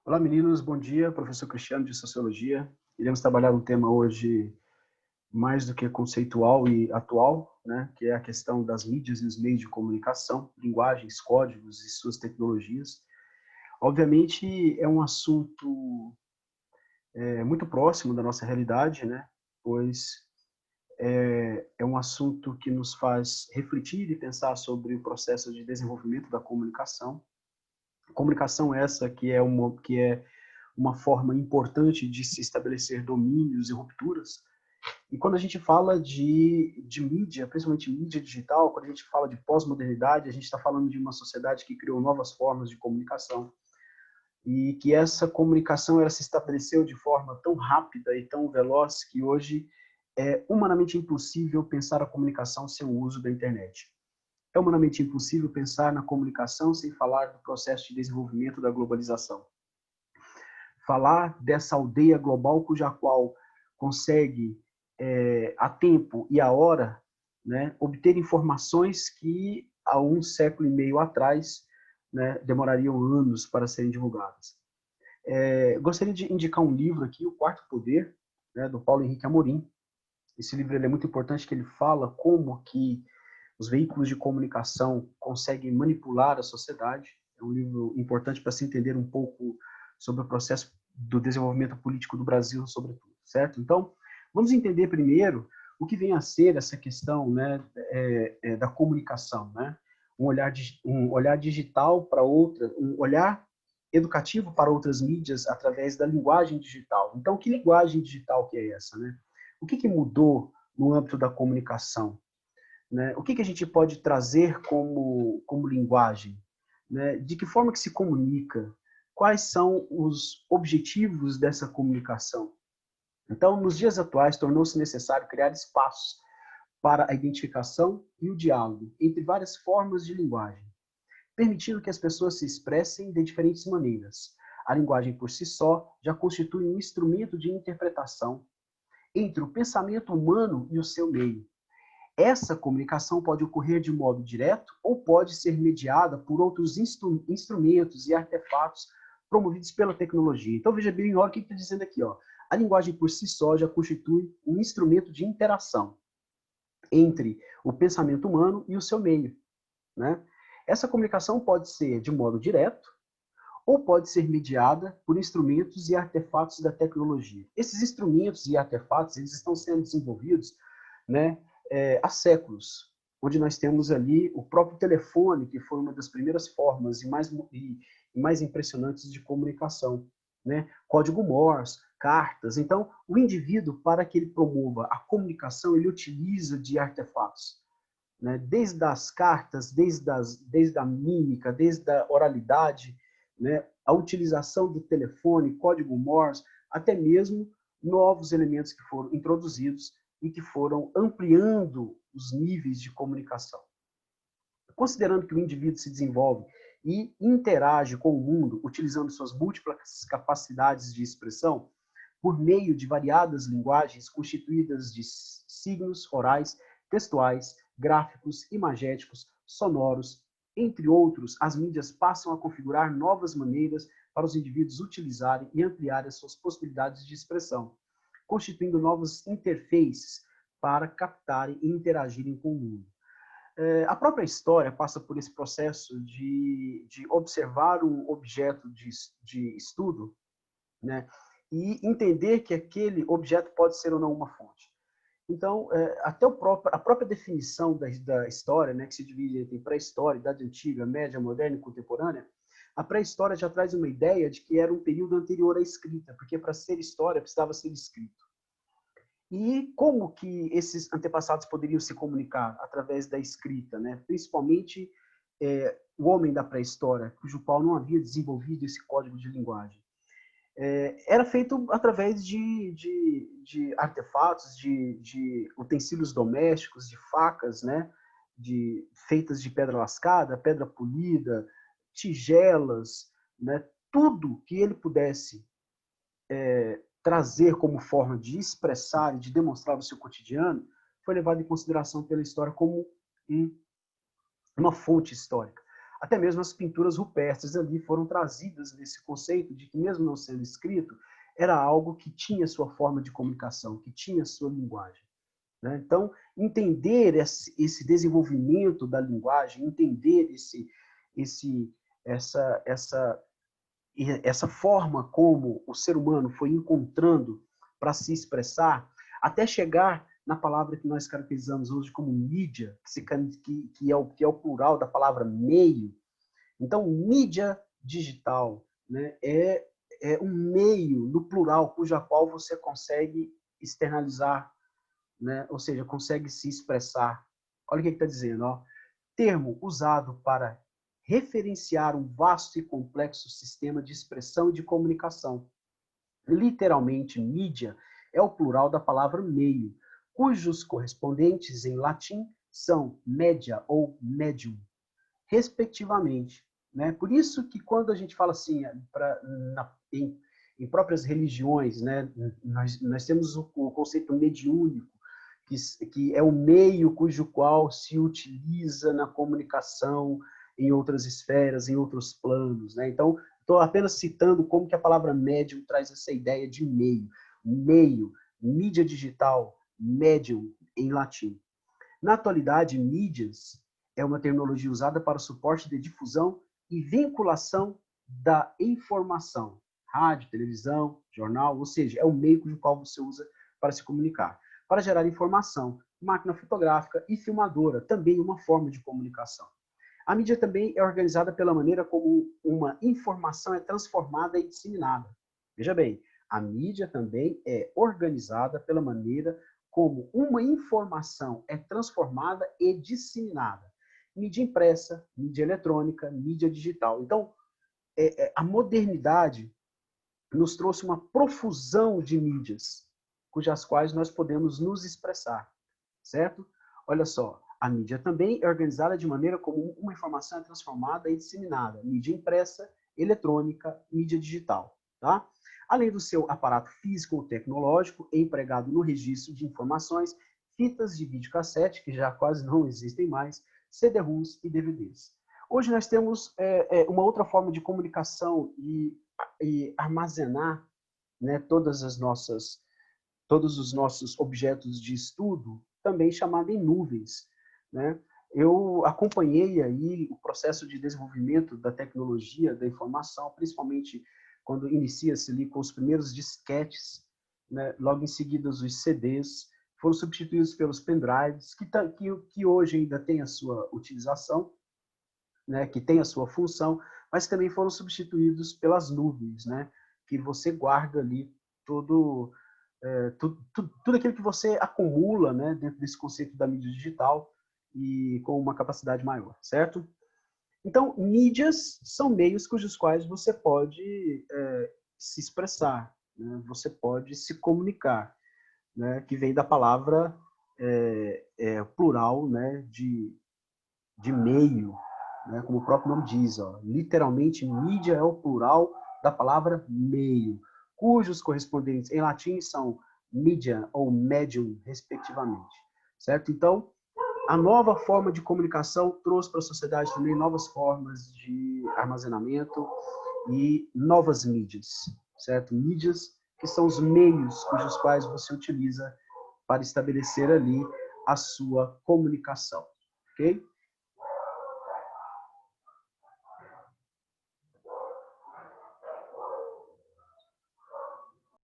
Olá, meninos. Bom dia. Professor Cristiano, de Sociologia. Iremos trabalhar um tema hoje mais do que conceitual e atual, né, que é a questão das mídias e os meios de comunicação, linguagens, códigos e suas tecnologias. Obviamente, é um assunto muito próximo da nossa realidade, né, pois é um assunto que nos faz refletir e pensar sobre o processo de desenvolvimento da comunicação. Comunicação essa que é uma forma importante de se estabelecer domínios e rupturas. E quando a gente fala de mídia, principalmente mídia digital, quando a gente fala de pós-modernidade, a gente está falando de uma sociedade que criou novas formas de comunicação e que essa comunicação ela se estabeleceu de forma tão rápida e tão veloz que hoje é humanamente impossível pensar a comunicação sem o uso da internet. É humanamente impossível pensar na comunicação sem falar do processo de desenvolvimento da globalização. Falar dessa aldeia global cuja qual consegue, a tempo e a hora, né, obter informações que há um século e meio atrás, né, demorariam anos para serem divulgadas. Gostaria de indicar um livro aqui, O Quarto Poder, né, do Paulo Henrique Amorim. Esse livro ele é muito importante, que ele fala como que os veículos de comunicação conseguem manipular a sociedade. É um livro importante para se entender um pouco sobre o processo do desenvolvimento político do Brasil, sobretudo, certo? Então, vamos entender primeiro o que vem a ser essa questão, né, da comunicação, né? Um olhar digital para outra, um olhar educativo para outras mídias através da linguagem digital. Então, que linguagem digital que é essa, né? O que mudou no âmbito da comunicação? Né? O que a gente pode trazer como linguagem? Né? De que forma que se comunica? Quais são os objetivos dessa comunicação? Então, nos dias atuais, tornou-se necessário criar espaços para a identificação e o diálogo entre várias formas de linguagem, permitindo que as pessoas se expressem de diferentes maneiras. A linguagem por si só já constitui um instrumento de interpretação entre o pensamento humano e o seu meio. Essa comunicação pode ocorrer de modo direto ou pode ser mediada por outros instrumentos e artefatos promovidos pela tecnologia. Então, veja bem, olha o que está dizendo aqui. Ó. A linguagem por si só já constitui um instrumento de interação entre o pensamento humano e o seu meio. Né? Essa comunicação pode ser de modo direto ou pode ser mediada por instrumentos e artefatos da tecnologia. Esses instrumentos e artefatos eles estão sendo desenvolvidos, né, há séculos, onde nós temos ali o próprio telefone, que foi uma das primeiras formas e mais impressionantes de comunicação, né? Código Morse, cartas. Então, o indivíduo, para que ele promova a comunicação, ele utiliza de artefatos, né? Desde as cartas, desde a mímica, desde a oralidade, né? A utilização do telefone, código Morse, até mesmo novos elementos que foram introduzidos e que foram ampliando os níveis de comunicação. Considerando que o indivíduo se desenvolve e interage com o mundo utilizando suas múltiplas capacidades de expressão por meio de variadas linguagens constituídas de signos orais, textuais, gráficos, imagéticos, sonoros, entre outros, as mídias passam a configurar novas maneiras para os indivíduos utilizarem e ampliarem as suas possibilidades de expressão, constituindo novas interfaces para captarem e interagirem com o mundo. A própria história passa por esse processo de observar um objeto de estudo, né, e entender que aquele objeto pode ser ou não uma fonte. Então, até a própria definição da história, né, que se divide entre pré-história, idade antiga, média, moderna e contemporânea, a pré-história já traz uma ideia de que era um período anterior à escrita, porque para ser história precisava ser escrito. E como que esses antepassados poderiam se comunicar? Através da escrita, né? Principalmente o homem da pré-história, cujo qual não havia desenvolvido esse código de linguagem. Era feito através de artefatos, de utensílios domésticos, de facas, né? Feitas de pedra lascada, pedra polida, tigelas, né? Tudo que ele pudesse trazer como forma de expressar e de demonstrar o seu cotidiano, foi levado em consideração pela história como uma fonte histórica. Até mesmo as pinturas rupestres ali foram trazidas nesse conceito de que, mesmo não sendo escrito, era algo que tinha sua forma de comunicação, que tinha sua linguagem, né? Então, entender esse desenvolvimento da linguagem, entender essa, essa, essa forma como o ser humano foi encontrando para se expressar, até chegar na palavra que nós caracterizamos hoje como mídia, que é o plural da palavra meio. Então, mídia digital, né, é um meio, no plural, cuja qual você consegue externalizar, né, ou seja, consegue se expressar. Olha o que está dizendo, ó. Termo usado para referenciar um vasto e complexo sistema de expressão e de comunicação. Literalmente, mídia é o plural da palavra meio, cujos correspondentes em latim são media ou medium, respectivamente, né? Por isso que quando a gente fala assim, em próprias religiões, né, nós temos o conceito mediúnico, que é o meio cujo qual se utiliza na comunicação em outras esferas, em outros planos, né? Então, estou apenas citando como que a palavra médium traz essa ideia de meio. Meio, mídia digital, médium, em latim. Na atualidade, mídias é uma terminologia usada para o suporte de difusão e vinculação da informação. Rádio, televisão, jornal, ou seja, é o meio com o qual você usa para se comunicar. Para gerar informação, máquina fotográfica e filmadora, também uma forma de comunicação. A mídia também é organizada pela maneira como uma informação é transformada e disseminada. Veja bem, a mídia também é organizada pela maneira como uma informação é transformada e disseminada. Mídia impressa, mídia eletrônica, mídia digital. Então, a modernidade nos trouxe uma profusão de mídias, cujas quais nós podemos nos expressar, certo? Olha só, a mídia também é organizada de maneira como uma informação é transformada e disseminada. Mídia impressa, eletrônica, mídia digital, tá? Além do seu aparato físico ou tecnológico, empregado no registro de informações, fitas de videocassete, que já quase não existem mais, CD-ROMs e DVDs. Hoje nós temos uma outra forma de comunicação e armazenar, né, todos os nossos objetos de estudo, também chamada em nuvens, né? Eu acompanhei aí o processo de desenvolvimento da tecnologia da informação, principalmente quando inicia-se ali com os primeiros disquetes, né? Logo em seguida os CDs foram substituídos pelos pendrives, que hoje ainda tem a sua utilização, né? Que tem a sua função, mas também foram substituídos pelas nuvens, né? Que você guarda ali tudo aquilo que você acumula, né, dentro desse conceito da mídia digital e com uma capacidade maior, certo? Então, mídias são meios cujos quais você pode se expressar, né? Você pode se comunicar, né? Que vem da palavra plural, né? De meio, né? Como o próprio nome diz, ó, literalmente, mídia é o plural da palavra meio, cujos correspondentes em latim são media ou medium, respectivamente, certo? Então, a nova forma de comunicação trouxe para a sociedade também novas formas de armazenamento e novas mídias, certo? Mídias que são os meios cujos quais você utiliza para estabelecer ali a sua comunicação, ok?